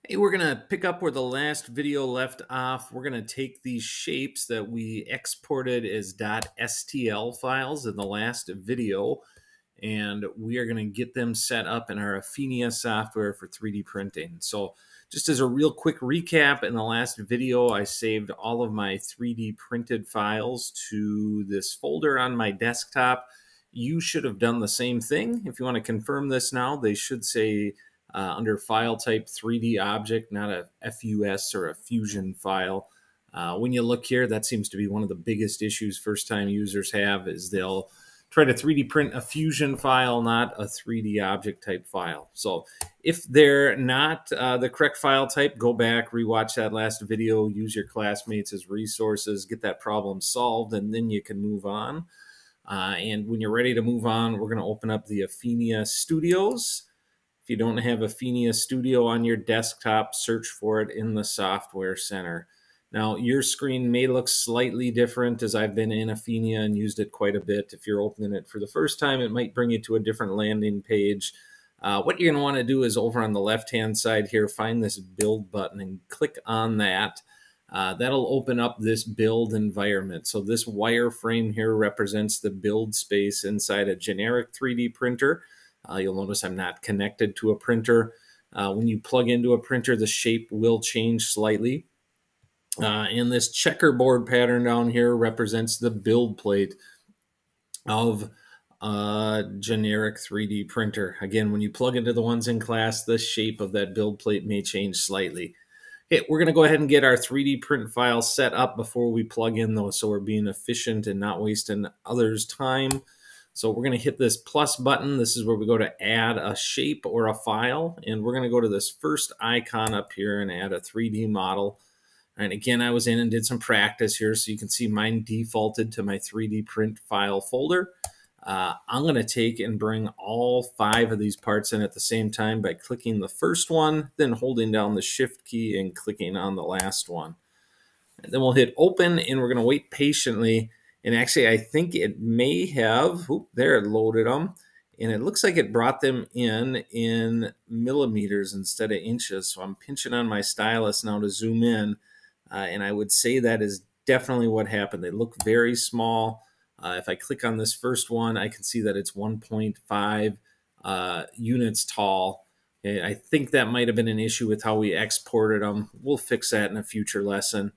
Hey, we're going to pick up where the last video left off. We're going to take these shapes that we exported as .stl files in the last video, and we are going to get them set up in our Afina software for 3D printing. So just as a real quick recap, in the last video, I saved all of my 3D printed files to this folder on my desktop. You should have done the same thing. If you want to confirm this now, they should say under file type 3D object, not a FUS or a fusion file. When you look here, that seems to be one of the biggest issues first-time users have, is they'll try to 3D print a fusion file, not a 3D object type file. So if they're not the correct file type, go back, rewatch that last video, use your classmates as resources, get that problem solved, and then you can move on. And when you're ready to move on, we're going to open up the Afina Studios. If you don't have Afina Studio on your desktop, search for it in the Software Center. Now, your screen may look slightly different, as I've been in Afina and used it quite a bit. If you're opening it for the first time, it might bring you to a different landing page. What you're going to want to do is over on the left-hand side here, find this Build button and click on that. That'll open up this build environment. So this wireframe here represents the build space inside a generic 3D printer. You'll notice I'm not connected to a printer. When you plug into a printer, the shape will change slightly. And this checkerboard pattern down here represents the build plate of a generic 3D printer. Again, when you plug into the ones in class, the shape of that build plate may change slightly. Okay, we're going to go ahead and get our 3D print file set up before we plug in those, so we're being efficient and not wasting others' time. So we're going to hit this plus button. This is where we go to add a shape or a file. And we're going to go to this first icon up here and add a 3D model. And again, I was in and did some practice here, so you can see mine defaulted to my 3D print file folder. I'm going to take and bring all 5 of these parts in at the same time by clicking the first one, then holding down the Shift key and clicking on the last one. And then we'll hit open, and we're going to wait patiently. And actually, I think it may have, there it loaded them. And it looks like it brought them in millimeters instead of inches. So I'm pinching on my stylus now to zoom in. And I would say that is definitely what happened. They look very small. If I click on this first one, I can see that it's 1.5 units tall. Okay, I think that might have been an issue with how we exported them. We'll fix that in a future lesson.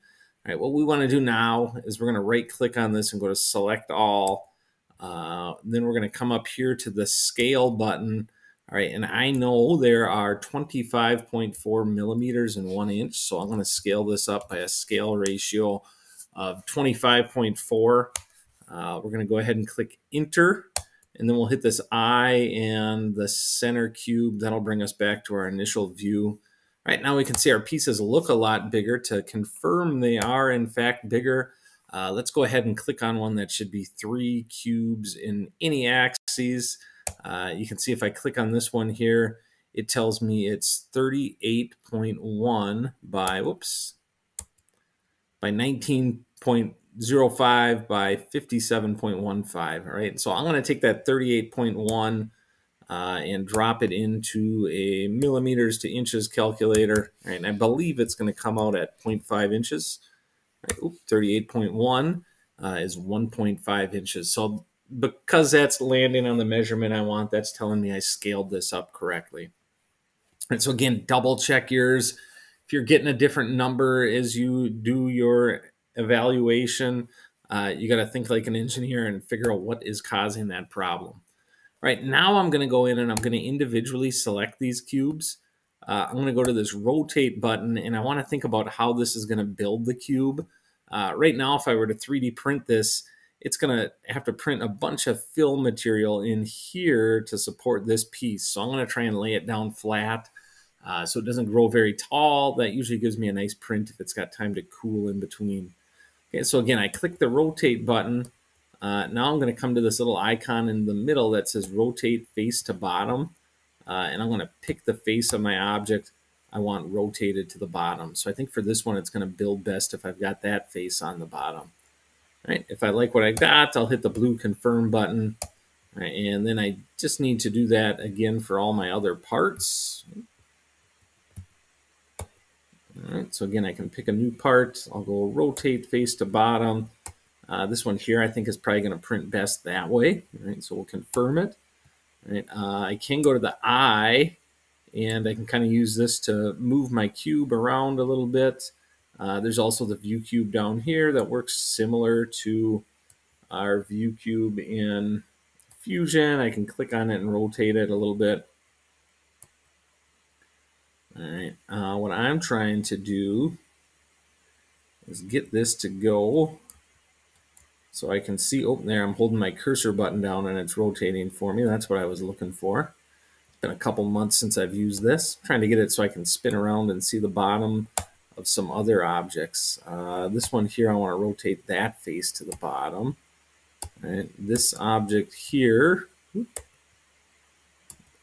All right, what we want to do now is we're going to right click on this and go to select all. Then we're going to come up here to the scale button. All right, and I know there are 25.4 millimeters in 1 inch, so I'm going to scale this up by a scale ratio of 25.4. We're going to go ahead and click enter, and then we'll hit this eye and the center cube. That'll bring us back to our initial view. Right now we can see our pieces look a lot bigger. To confirm they are in fact bigger, let's go ahead and click on one that should be 3 cubes in any axes. You can see if I click on this one here, it tells me it's 38.1 by 19.05 by 57.15. All right, so I'm going to take that 38.1 and drop it into a millimeters to inches calculator. All right, and I believe it's going to come out at 0.5 inches. Right, 38.1 is 1.5 inches. So because that's landing on the measurement I want, that's telling me I scaled this up correctly. And so again, double check yours. If you're getting a different number as you do your evaluation, you got to think like an engineer and figure out what is causing that problem. Right, now I'm going to go in and I'm going to individually select these cubes. I'm going to go to this rotate button, and I want to think about how this is going to build the cube. Right now, if I were to 3D print this, it's going to have to print a bunch of fill material in here to support this piece. So I'm going to try and lay it down flat so it doesn't grow very tall. That usually gives me a nice print if it's got time to cool in between. Okay, so again, I click the rotate button. Now I'm going to come to this little icon in the middle that says rotate face to bottom. And I'm going to pick the face of my object I want rotated to the bottom. So I think for this one, it's going to build best if I've got that face on the bottom. All right, if I like what I got, I'll hit the blue confirm button. All right, and then I just need to do that again for all my other parts. right, so again, I can pick a new part. I'll go rotate face to bottom. This one here, I think, is probably going to print best that way. Right, so we'll confirm it. Right, I can go to the eye, and I can kind of use this to move my cube around a little bit. There's also the view cube down here that works similar to our view cube in Fusion. I can click on it and rotate it a little bit. All right, what I'm trying to do is get this to go so I can see, oh, there, I'm holding my cursor button down and it's rotating for me. That's what I was looking for. It's been a couple months since I've used this. I'm trying to get it so I can spin around and see the bottom of some other objects. This one here, I want to rotate that face to the bottom. Right, this object here,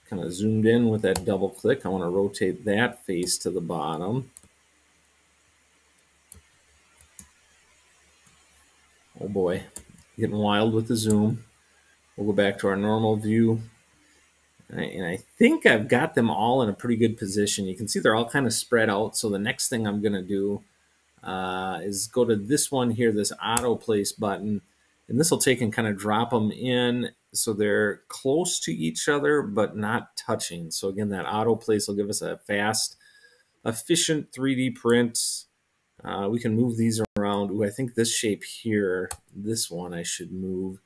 kind of zoomed in with that double click. I want to rotate that face to the bottom. Oh boy, getting wild with the zoom. We'll go back to our normal view. And I think I've got them all in a pretty good position. You can see they're all kind of spread out. So the next thing I'm going to do is go to this one here, this auto place button. And this will take and kind of drop them in so they're close to each other, but not touching. So again, that auto place will give us a fast, efficient 3D print. We can move these around. Ooh, I think this shape here, this one I should move.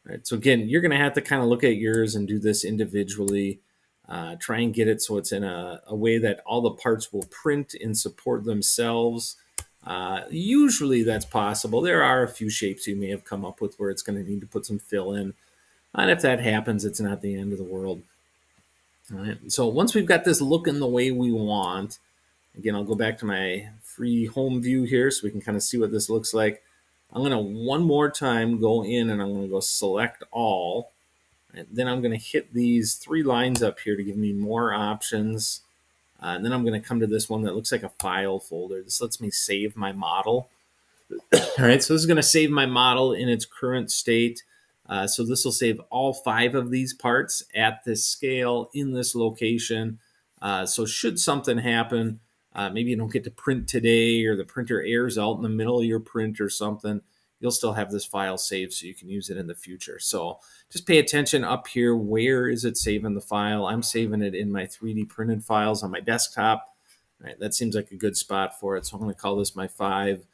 All right, so again, you're going to have to kind of look at yours and do this individually. Try and get it so it's in a way that all the parts will print and support themselves. Usually that's possible. There are a few shapes you may have come up with where it's going to need to put some fill in. And if that happens, it's not the end of the world. All right, so once we've got this looking the way we want, again, I'll go back to my free home view here so we can kind of see what this looks like. I'm going to one more time go in and I'm going to go select all. And then I'm going to hit these three lines up here to give me more options. And then I'm going to come to this one that looks like a file folder. This lets me save my model. All right, so this is going to save my model in its current state. So this will save all 5 of these parts at this scale in this location. So should something happen, maybe you don't get to print today or the printer errors out in the middle of your print or something, you'll still have this file saved so you can use it in the future. So just pay attention up here. Where is it saving the file? I'm saving it in my 3D printed files on my desktop. All right, that seems like a good spot for it. So I'm going to call this my 5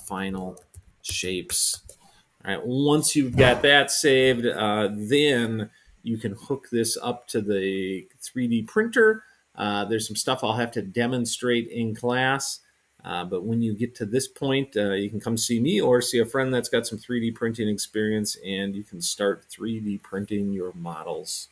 final shapes. All right, once you've got that saved, then you can hook this up to the 3D printer. There's some stuff I'll have to demonstrate in class, but when you get to this point, you can come see me or see a friend that's got some 3D printing experience, and you can start 3D printing your models.